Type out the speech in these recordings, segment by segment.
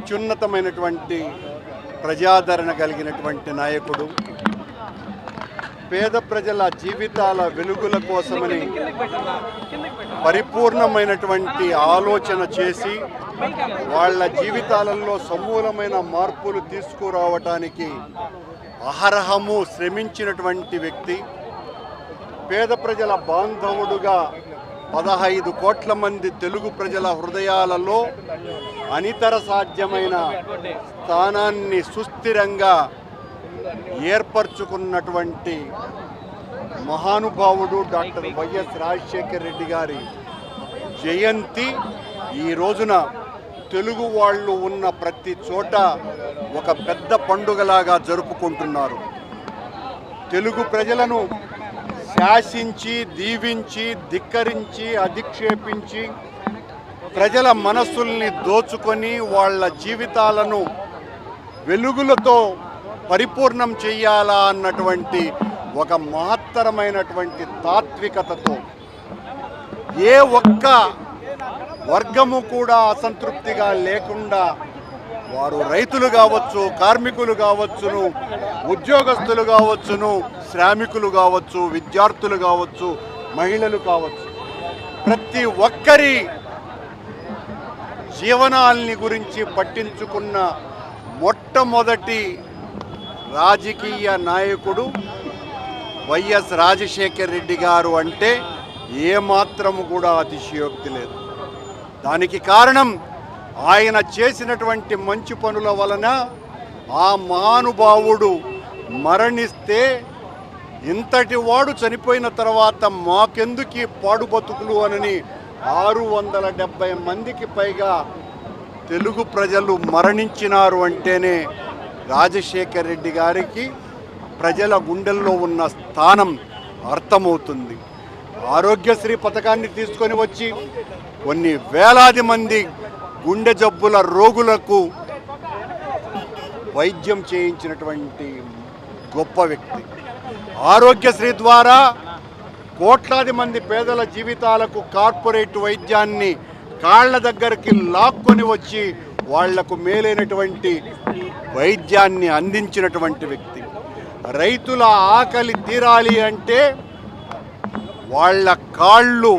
అత్యున్నతమైనటువంటి ప్రజాదరణ కలిగినటువంటి నాయకుడు. పేద ప్రజల జీవితాల వెలుగుల కోసమని పరిపూర్ణమైనటువంటి ఆలోచన చేసి వాళ్ళ జీవితాలలో సమూలమైన మార్పులు తీసుకురావటానికి అహరహము శ్రమించినటువంటి వ్యక్తి. పేద ప్రజల బాంధవుడుగా 15 కోట్ల మంది తెలుగు ప్రజల హృదయాలలో అనితర సాధ్యమైన స్థానాన్ని సుస్థిరంగా ఏర్పరచుకున్నటువంటి మహానుభావుడు డాక్టర్ వైఎస్ రాజశేఖర రెడ్డి గారి జయంతి ఈ రోజున తెలుగు వాళ్ళు ఉన్న ప్రతి చోట ఒక పెద్ద పండుగలాగా జరుపుకుంటున్నారు. తెలుగు ప్రజలను శాసించి, దీవించి, ధిక్కరించి, అధిక్షేపించి ప్రజల మనస్సుల్ని దోచుకొని వాళ్ళ జీవితాలను వెలుగులతో పరిపూర్ణం చెయ్యాలా అన్నటువంటి ఒక మహత్తరమైనటువంటి తాత్వికతతో ఏ ఒక్క వర్గము కూడా అసంతృప్తిగా లేకుండా వారు రైతులు కావచ్చు, కార్మికులు కావచ్చును, ఉద్యోగస్తులు కావచ్చును, శ్రామికులు కావచ్చు, విద్యార్థులు కావచ్చు, మహిళలు కావచ్చు, ప్రతి ఒక్కరి జీవనాల్ని గురించి పట్టించుకున్న మొట్టమొదటి రాజకీయ నాయకుడు వైఎస్ రాజశేఖర రెడ్డి గారు అంటే ఏమాత్రము కూడా అతిశయోక్తి లేదు. దానికి కారణం ఆయన చేసినటువంటి మంచి పనుల వలన ఆ మహానుభావుడు మరణిస్తే ఇంతటి వాడు చనిపోయిన తర్వాత మాకెందుకు పాడు బతుకులు అని 670 మందికి పైగా తెలుగు ప్రజలు మరణించినారు అంటేనే రాజశేఖర రెడ్డి గారికి ప్రజల గుండెల్లో ఉన్న స్థానం అర్థమవుతుంది. ఆరోగ్యశ్రీ పథకాన్ని తీసుకొని వచ్చి కొన్ని వేలాది మంది గుండె జబ్బుల రోగులకు వైద్యం చేయించినటువంటి గొప్ప వ్యక్తి. ఆరోగ్యశ్రీ ద్వారా కోట్లాది మంది పేదల జీవితాలకు కార్పొరేట్ వైద్యాన్ని కాళ్ల దగ్గరికి లాక్కొని వచ్చి వాళ్లకు మేలైనటువంటి వైద్యాన్ని అందించినటువంటి వ్యక్తి. రైతుల ఆకలి తీరాలి అంటే వాళ్ళ కాళ్ళు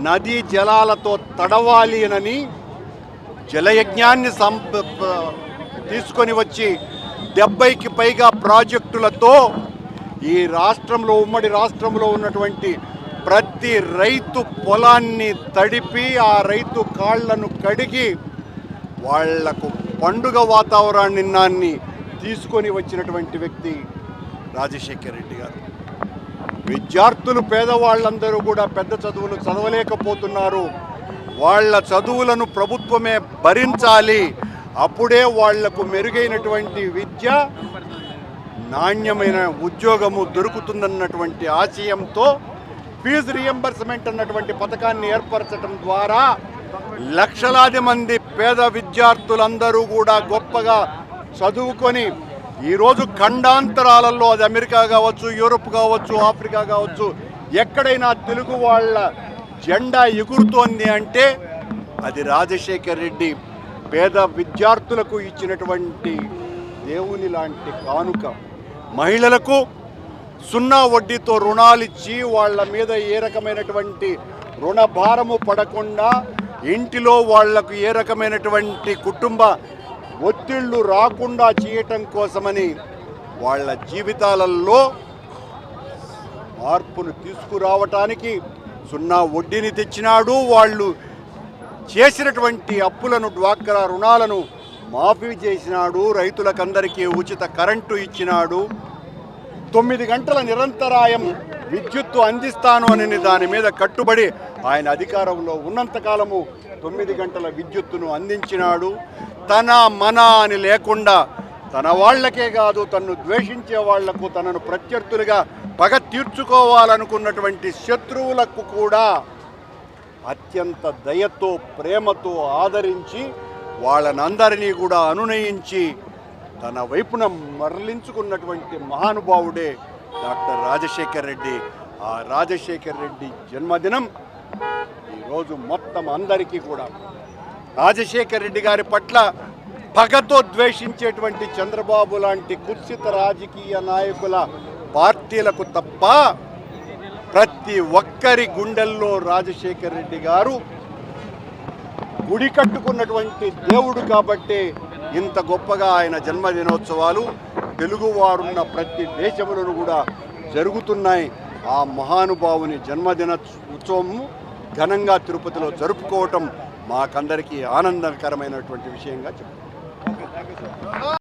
నదీ జలాలతో తడవాలి అని జలయజ్ఞాన్ని తీసుకొని వచ్చి 70కి పైగా ప్రాజెక్టులతో ఈ రాష్ట్రంలో, ఉమ్మడి రాష్ట్రంలో ఉన్నటువంటి ప్రతి రైతు పొలాన్ని తడిపి ఆ రైతు కాళ్లను కడిగి వాళ్లకు పండుగ వాతావరణాన్ని తీసుకొని వచ్చినటువంటి వ్యక్తి రాజశేఖర రెడ్డి గారు. విద్యార్థులు, పేదవాళ్ళందరూ కూడా పెద్ద చదువులు చదవలేకపోతున్నారు. వాళ్ళ చదువులను ప్రభుత్వమే భరించాలి, అప్పుడే వాళ్లకు మెరుగైనటువంటి విద్య, నాణ్యమైన ఉద్యోగము దొరుకుతుందన్నటువంటి ఆశయంతో ఫీజు రియంబర్స్మెంట్ అన్నటువంటి పథకాన్ని ఏర్పరచడం ద్వారా లక్షలాది మంది పేద విద్యార్థులందరూ కూడా గొప్పగా చదువుకొని ఈరోజు ఖండాంతరాలలో, అది అమెరికా కావచ్చు, యూరోప్ కావచ్చు, ఆఫ్రికా కావచ్చు, ఎక్కడైనా తెలుగు వాళ్ళ జెండా ఎగురుతోంది అంటే అది రాజశేఖర రెడ్డి పేద విద్యార్థులకు ఇచ్చినటువంటి దేవుని లాంటి కానుక. మహిళలకు 0 వడ్డీతో రుణాలు ఇచ్చి వాళ్ళ మీద ఏ రకమైనటువంటి రుణ భారము పడకుండా, ఇంటిలో వాళ్లకు ఏ రకమైనటువంటి కుటుంబ ఒత్తిళ్లు రాకుండా చేయటం కోసమని వాళ్ళ జీవితాలలో మార్పును తీసుకురావటానికి 0 వడ్డీని తెచ్చినాడు. వాళ్ళు చేసినటువంటి అప్పులను, డ్వాక్రా రుణాలను మాఫీ చేసినాడు. రైతులకందరికీ ఉచిత కరెంటు ఇచ్చినాడు. 9 గంటల నిరంతరాయం విద్యుత్తు అందిస్తాను అని దాని మీద కట్టుబడి ఆయన అధికారంలో ఉన్నంతకాలము 9 గంటల విద్యుత్తును అందించినాడు. తన మన అని లేకుండా తన వాళ్లకే కాదు, తన్ను ద్వేషించే వాళ్లకు, తనను ప్రత్యర్థులుగా పగ తీర్చుకోవాలనుకున్నటువంటి శత్రువులకు కూడా అత్యంత దయతో, ప్రేమతో ఆదరించి వాళ్ళనందరినీ కూడా అనునయించి తన వైపున మరలించుకున్నటువంటి మహానుభావుడే డాక్టర్ రాజశేఖర రెడ్డి. ఆ రాజశేఖర రెడ్డి జన్మదినం ఈరోజు మొత్తం అందరికీ కూడా రాజశేఖర రెడ్డి గారి పట్ల పగతో ద్వేషించేటువంటి చంద్రబాబు లాంటి కుత్సిత రాజకీయ నాయకుల పార్టీలకు తప్ప ప్రతి ఒక్కరి గుండెల్లో రాజశేఖర్ రెడ్డి గారు గుడి కట్టుకున్నటువంటి దేవుడు కాబట్టే ఇంత గొప్పగా ఆయన జన్మదినోత్సవాలు తెలుగువారున్న ప్రతి దేశములను కూడా జరుగుతున్నాయి. ఆ మహానుభావుని జన్మదిన ఉత్సవము ఘనంగా తిరుపతిలో జరుపుకోవటం మాకందరికీ ఆనందకరమైనటువంటి విషయంగా చెప్తాం.